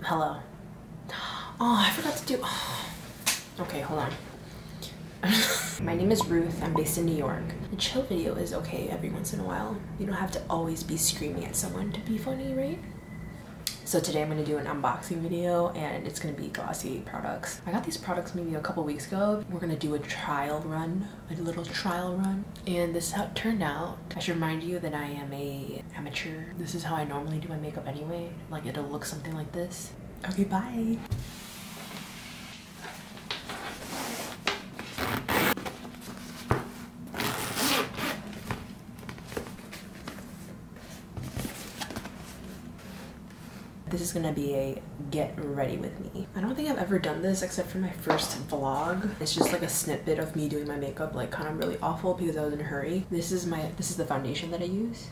Hello. Oh, I forgot to do. Oh. Okay, hold on. My name is Ruth. I'm based in New York. A chill video is okay every once in a while. You don't have to always be screaming at someone to be funny, right? So today I'm going to do an unboxing video and it's going to be glossy products. I got these products maybe a couple weeks ago. We're going to do a trial run, a little trial run. And this is how it turned out. I should remind you that I am a amateur. This is how I normally do my makeup anyway. Like it'll look something like this. Okay, bye. This is gonna be a get ready with me. I don't think I've ever done this except for my first vlog. It's just like a snippet of me doing my makeup, like kind of really awful because I was in a hurry. This is the foundation that I use.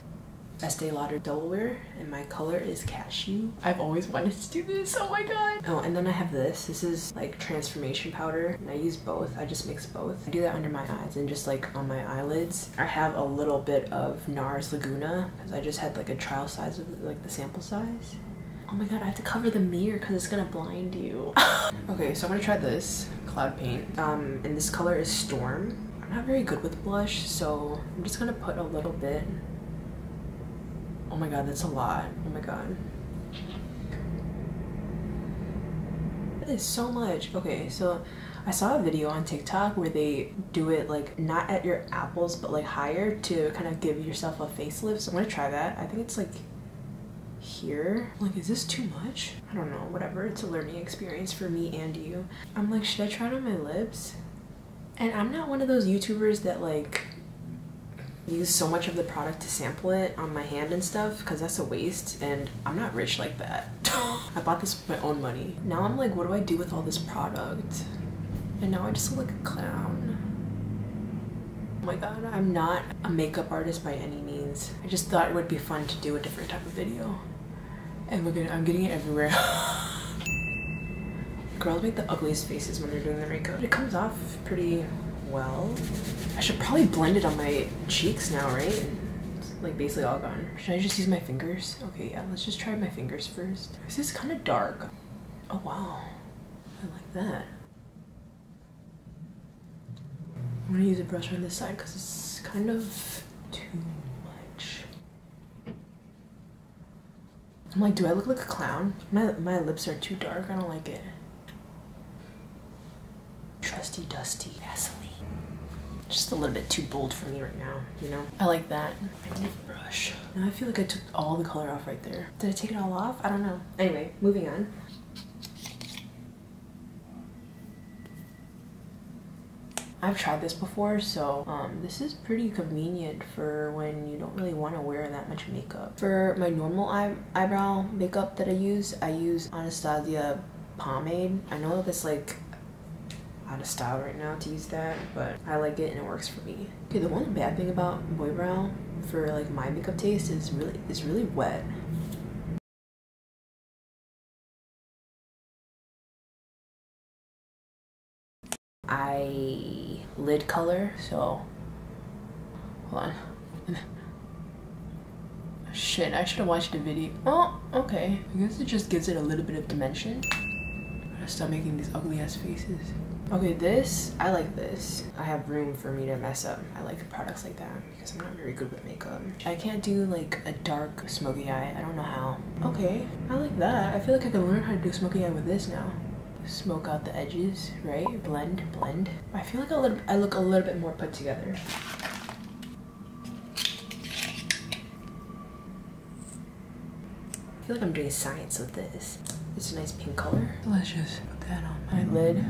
Estee Lauder Double Wear, and my color is Cashew. I've always wanted to do this, oh my god. Oh, and then I have this. This is like transformation powder, and I use both. I just mix both. I do that under my eyes and just like on my eyelids. I have a little bit of NARS Laguna because I just had like a trial size of like the sample size. Oh my god, I have to cover the mirror because it's gonna blind you. Okay, so I'm gonna try this cloud paint. And this color is Storm. I'm not very good with blush, so I'm just gonna put a little bit. Oh my god, that's a lot. Oh my god. That is so much. Okay, so I saw a video on TikTok where they do it like not at your apples, but like higher to kind of give yourself a facelift. So I'm gonna try that. I think it's like here. Like, is this too much? I don't know, whatever. It's a learning experience for me and you. I'm like, should I try it on my lips? And I'm not one of those YouTubers that like use so much of the product to sample it on my hand and stuff because that's a waste, and I'm not rich like that. I bought this with my own money. Now I'm like, what do I do with all this product? And now I just look like a clown. Oh my god, I'm not a makeup artist by any means. I just thought it would be fun to do a different type of video. And look at it, I'm getting it everywhere. Girls make the ugliest faces when they're doing their makeup. It comes off pretty well. I should probably blend it on my cheeks now, right? It's like basically all gone. Should I just use my fingers? Okay, yeah, let's just try my fingers first. This is kind of dark. Oh wow, I like that. I'm gonna use a brush on this side because it's kind of too much. I'm like, do I look like a clown? My lips are too dark. I don't like it. Trusty dusty Vaseline. Just a little bit too bold for me right now, you know? I like that. I need a brush. Now I feel like I took all the color off right there. Did I take it all off? I don't know. Anyway, moving on. I've tried this before, so this is pretty convenient for when you don't really want to wear that much makeup. For my normal eyebrow makeup that I use Anastasia pomade. I know that's like out of style right now to use that, but I like it and it works for me. Okay, the one bad thing about boy brow for like my makeup taste is really wet. Lid color, so hold on. Shit, I should have watched the video. Oh, okay. I guess it just gives it a little bit of dimension. I gotta stop making these ugly ass faces. Okay, this, I like this. I have room for me to mess up. I like products like that because I'm not very good with makeup. I can't do like a dark smoky eye. I don't know how. Okay, I like that. I feel like I can learn how to do smoky eye with this now. Smoke out the edges, right? Blend. I feel like I look a little bit more put together. I feel like I'm doing science with this. It's a nice pink color. Let's just put that on my lid.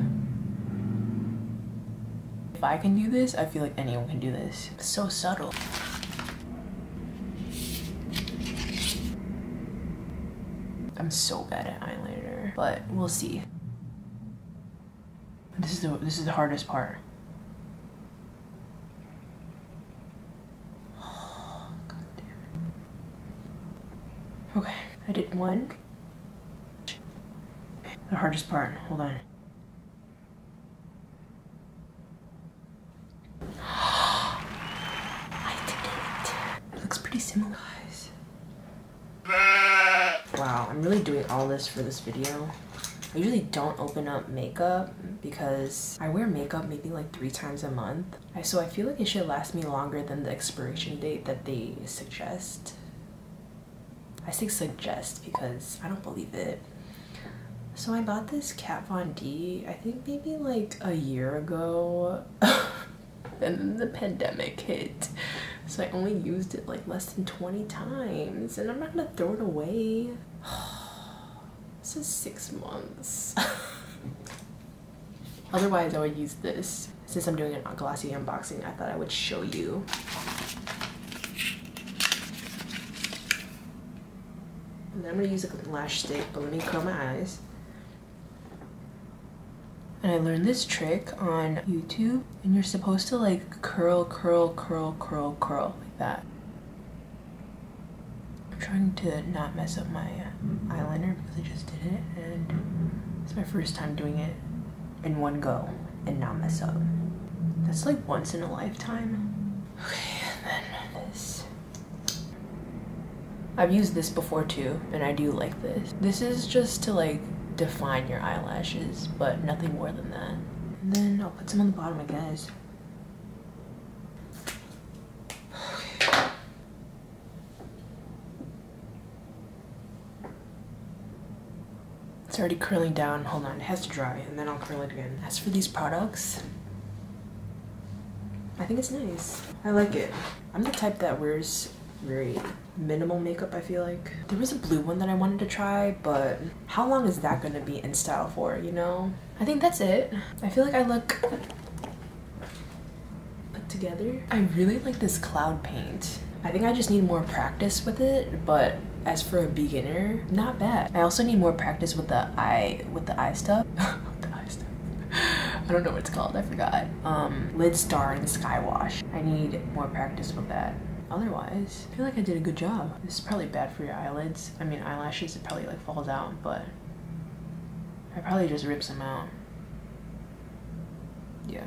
If I can do this, I feel like anyone can do this. It's so subtle. I'm so bad at eyeliner, but we'll see. This is the hardest part. Oh, God damn it. Okay, I did one. The hardest part, hold on. I did it. It looks pretty similar, guys. Wow. I'm really doing all this for this video. I usually don't open up makeup because I wear makeup maybe like 3 times a month. So I feel like it should last me longer than the expiration date that they suggest. I say suggest because I don't believe it. So I bought this Kat Von D, I think maybe like a year ago. And then the pandemic hit. So I only used it like less than 20 times and I'm not gonna throw it away. This is 6 months. Otherwise I would use this. Since I'm doing a glossy unboxing, I thought I would show you. And then I'm gonna use a lash stick, but let me curl my eyes. And I learned this trick on YouTube, and you're supposed to like curl like that. I'm trying to not mess up my eyeliner because I just did it, and it's my first time doing it in one go and not mess up. That's like once in a lifetime. Okay, and then this. I've used this before too, and I do like this. This is just to like define your eyelashes, but nothing more than that. And then I'll put some on the bottom, I guess. Okay. It's already curling down. Hold on, it has to dry and then I'll curl it again. As for these products, I think it's nice. I like it. I'm the type that wears very minimal makeup, I feel like. There was a blue one that I wanted to try, but how long is that gonna be in style for, you know? I think that's it. I feel like I look put together. I really like this cloud paint. I think I just need more practice with it, but as for a beginner, not bad. I also need more practice with the eye stuff. The eye stuff. I don't know what it's called, I forgot. Lidstar and skywash. I need more practice with that. Otherwise, I feel like I did a good job. This is probably bad for your eyelids. I mean, eyelashes, it probably like falls out, but I probably just rip some out. Yeah.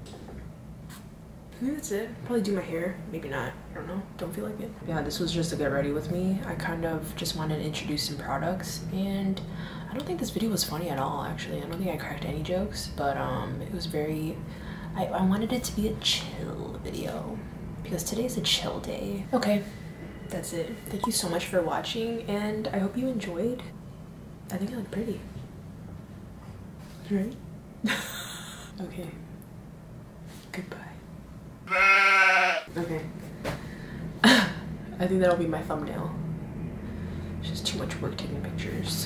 I think that's it. Probably do my hair. Maybe not. I don't know. Don't feel like it. Yeah, this was just to get ready with me. I kind of just wanted to introduce some products, and I don't think this video was funny at all, actually. I don't think I cracked any jokes, but it was very... I wanted it to be a chill video, because today's a chill day. Okay, that's it. Thank you so much for watching, and I hope you enjoyed. I think I look pretty. Right? Okay. Goodbye. Okay. I think that'll be my thumbnail. It's just too much work taking pictures.